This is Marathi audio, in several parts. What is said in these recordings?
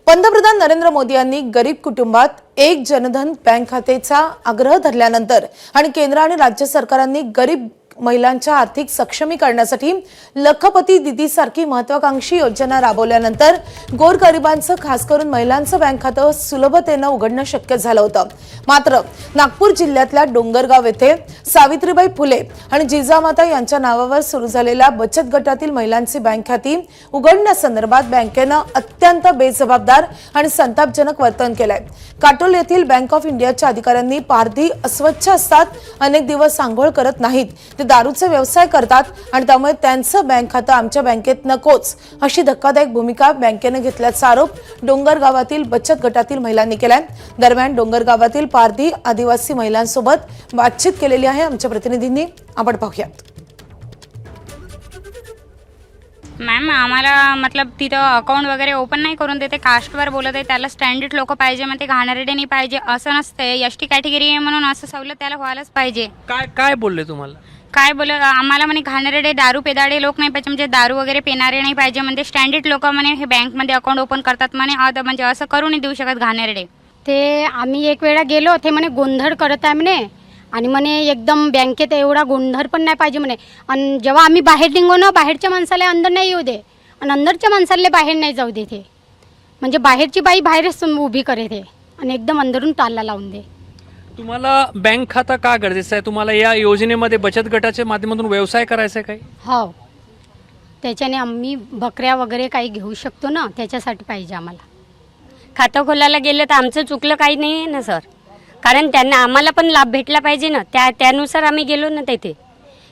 पंतप्रधान नरेंद्र मोदी यांनी गरीब कुटुंबात एक जनधन बँक खात्याचा आग्रह धरल्यानंतर आणि केंद्र आणि राज्य सरकारांनी गरीब महिलांच्या आर्थिक सक्षमीकरणासाठी लखपती दीदी सारखी महत्त्वाकांक्षी योजना राबवल्यानंतर गोरगरिबांचं खास करून महिलांचं बँक खातं सुलभतेने उघडणं शक्य झालं होतं। मात्र नागपूर जिल्ह्यातल्या डोंगरगाव येथे सावित्रीबाई फुले आणि जिजामाता यांच्या नावावर सुरू झालेल्या बचत गटातील महिलांची बँक खाती उघडण्यासंदर्भात बँकेनं अत्यंत बेजबाबदार आणि संतापजनक वर्तन केलंय। काटोल येथील बँक ऑफ इंडियाच्या अधिकाऱ्यांनी पारधी अस्वच्छ असतात, अनेक दिवस आंघोळ करत नाहीत, ते दारूचे व्यवसाय करतात आणि त्यामुळे त्यांचं बँक खातं आमच्या बँकेत नकोच अशी धक्कादायक भूमिका बँकेने घेतल्याचा आरोप डोंगरगावातील बचत गटातील महिलांनी केलाय। दरम्यान डोंगरगावातील पारधी आदिवासी महिलांसोबत बातचीत केलेली आहे आमच्या प्रतिनिधींनी, आपण पाहूयात। मॅम आम्हाला मतलब तिथं अकाउंट वगैरे ओपन नाही करून देते, कास्टवर बोलत आहे, त्याला स्टँडर्ड लोक पाहिजे, मग ते घाणेरडे नाही पाहिजे असं नसते, एसटी कॅटेगरी आहे म्हणून असं सवलत त्याला व्हायलाच पाहिजे। काय बोलले तुम्हाला? काय बोल आम्हाला म्हणे घाणेरडे दारू पेदाडे लोक नाही पाहिजे, म्हणजे दारू वगैरे पिणारे नाही पाहिजे, म्हणजे स्टँडर्ड लोक म्हणे हे बँकमध्ये अकाउंट ओपन करतात म्हणे, म्हणजे असं करू नाही देऊ शकत घाणेरडे। ते आम्ही एक वेळा गेलो, ते म्हणे गोंधळ करत आहे म्हणे आणि म्हणे एकदम बँकेत एवढा गोंधळ पण नाही पाहिजे म्हणे। आणि जेव्हा आम्ही बाहेर निघो ना, बाहेरच्या माणसाला अंदर नाही येऊ दे आणि अंदरच्या माणसाला बाहेर नाही जाऊ दे, ते म्हणजे बाहेरची बाई बाहेरच उभी करे ते आणि एकदम अंदरून ताला लावून दे। तुम्हाला बँक खाता का गरजेचं आहे? तुम्हाला या योजनेमध्ये बचत गटाच्या माध्यमातून व्यवसाय करायचा आहे काही? हो, त्याच्याने आम्ही बकऱ्या वगैरे काही घेऊ शकतो ना, त्याच्यासाठी पाहिजे आम्हाला। खातं खोलायला गेलं तर आमचं चुकलं काही नाही आहे ना सर, कारण त्यांना आम्हाला पण लाभ भेटला पाहिजे ना, त्यानुसार आम्ही गेलो ना तिथे,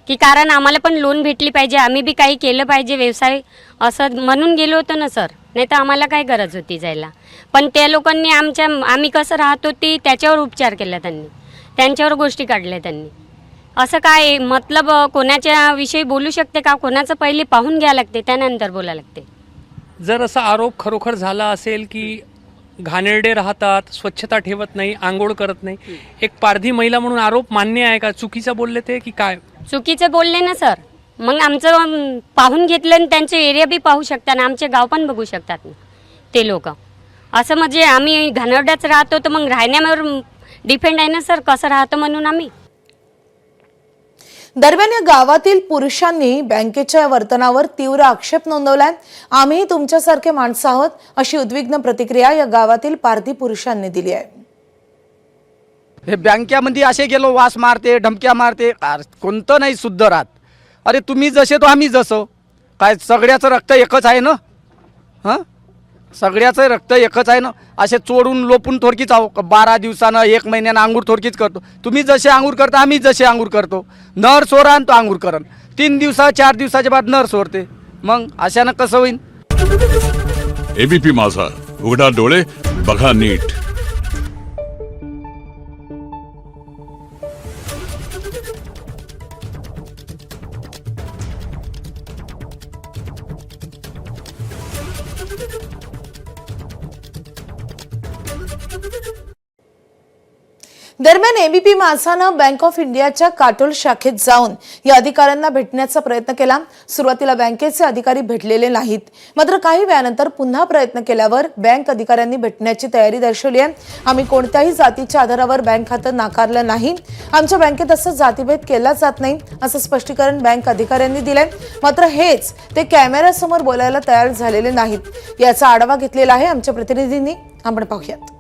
की कारण आम्हाला पण लोन भेटली पाहिजे, आम्ही बी काही केलं पाहिजे व्यवसाय असं म्हणून गेलो होतो ना सर, नाही तर आम्हाला काय गरज होती जायला। पण त्या लोकांनी आम्ही कसं राहत होती त्याच्यावर उपचार केला, त्यांच्यावर गोष्टी काढल्या त्यांनी। असं काय मतलब कोणाच्या विषयी बोलू शकते का? कोणाचं पहिले पाहून घ्यायला लागते, त्यानंतर बोलायला लागते। जर असा आरोप खरोखर झाला असेल की घाणेरडे राहतात, स्वच्छता ठेवत नाही, आंघोळ करत नाही, एक पारधी महिला म्हणून आरोप मान्य आहे का? चुकीचं बोलले ते की काय? चुकीचं बोलले ना सर, मग आमचं पाहून घेतलं आणि त्यांचे एरिया बी पाहू शकतात ना, आमचे गाव पण बघू शकतात ना ते लोक। असं म्हणजे आम्ही घाणेरड्याच राहतो तर मग राहण्यावर डिपेंड आहे ना सर, कसं राहतो म्हणून आम्ही। दरम्यान या गावातील पुरुषांनी बँकेच्या वर्तनावर तीव्र आक्षेप नोंदवलाय। आम्ही तुमच्यासारखे माणसं आहोत अशी उद्विग्न प्रतिक्रिया या गावातील पारधी पुरुषांनी दिली आहे। हे बँकेमध्ये असे गेलो वास मारते, धमक्या मारते, कोणतं नाही शुद्ध राहत। अरे तुम्ही जसे तो आम्ही जसं, काय सगळ्याचं रक्त एकच आहे ना? हां, सगळ्याचं रक्त एकच आहे ना? असे चोरून लोपून थोडकीच आहो, 12 दिवसानं 1 महिन्यानं अंगूर थोडकीच करतो। तुम्ही जसे अंगूर करता आम्ही जसे अंगूर करतो, नर सोरा तो अंगूर करण 3 दिवसा 4 दिवसाच्या बाद नर सोरते, मग अशानं कसं होईल? एबीपी माझा, उघडा डोळे बघा नीट। दरम्यान एबीपी माझानं बँक ऑफ इंडियाच्या काटोल शाखेत जाऊन या अधिकाऱ्यांना भेटण्याचा प्रयत्न केला। सुरुवातीला बँकेचे अधिकारी भेटलेले नाहीत, मात्र काही वेळानंतर पुन्हा प्रयत्न केल्यावर बँक अधिकाऱ्यांनी भेटण्याची तयारी दर्शवली आहे। आम्ही कोणत्याही जातीच्या आधारावर बँक खातं नाकारलं नाही, आमच्या बँकेत असं जातीभेद केला जात नाही असं स्पष्टीकरण बँक अधिकाऱ्यांनी दिलंय। मात्र हेच ते कॅमेऱ्यासमोर बोलायला तयार झालेले नाहीत। याचा आढावा घेतलेला आहे आमच्या प्रतिनिधींनी, आपण पाहूयात।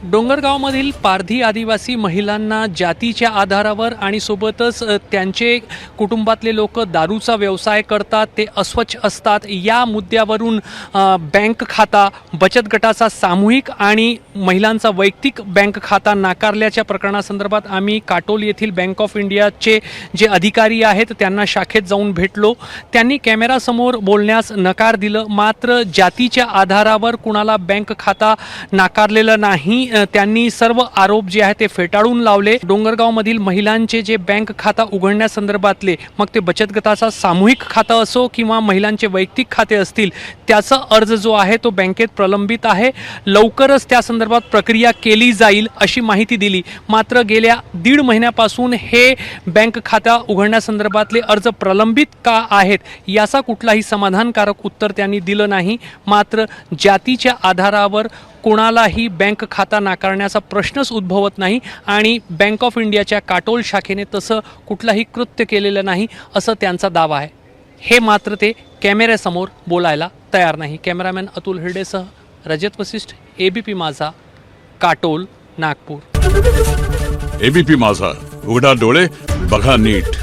डोंगरगावमधील पारधी आदिवासी महिलांना जातीच्या आधारावर आणि सोबतच त्यांचे कुटुंबातले लोक दारूचा व्यवसाय करतात, ते अस्वच्छ असतात, या मुद्द्यावरून बँक खाता, बचत गटाचा सामूहिक आणि महिलांचा वैयक्तिक बँक खाता नाकारल्याच्या प्रकरणासंदर्भात आम्ही काटोल येथील बँक ऑफ इंडियाचे जे अधिकारी आहेत त्यांना शाखेत जाऊन भेटलो। त्यांनी कॅमेरासमोर बोलण्यास नकार दिलं, मात्र जातीच्या आधारावर कुणाला बँक खाता नाकारलेला नाही त्यांनी सर्व आरोप जे आहे ते फेटाळून लावले. डोंगरगावमधील महिलांचे जे बँक खाता उघडण्यासंदर्भातले, मग ते बचत गटाचा सामूहिक खातं असो किंवा महिलांचे वैयक्तिक खाते असतील, त्याचा अर्ज जो आहे तो बँकेत प्रलंबित आहे. लवकरच त्या संदर्भात प्रक्रिया केली जाईल अशी माहिती दिली. मात्र गेल्या 1.5 महिन्यापासून हे बँक खाता उघडण्यासंदर्भातले अर्ज प्रलंबित का आहेत याचा कुठलाही समाधानकारक उत्तर त्यांनी दिलं नाही. मात्र जातीच्या आधारावर कोणालाही बँक खाता नाकारण्याचा प्रश्नच उद्भवत नाही आणि बँक ऑफ इंडियाच्या काटोल शाखेने तसं कुठलाही कृत्य केलेलं नाही असं त्यांचा दावा आहे. हे मात्र ते कॅमेऱ्यासमोर बोलायला तयार नाही. कॅमेरामॅन अतुल हिरडेसह रजत वसिष्ठ, ABP माझा, काटोल, नागपूर. ABP माझा, उघडा डोळे बघा नीट.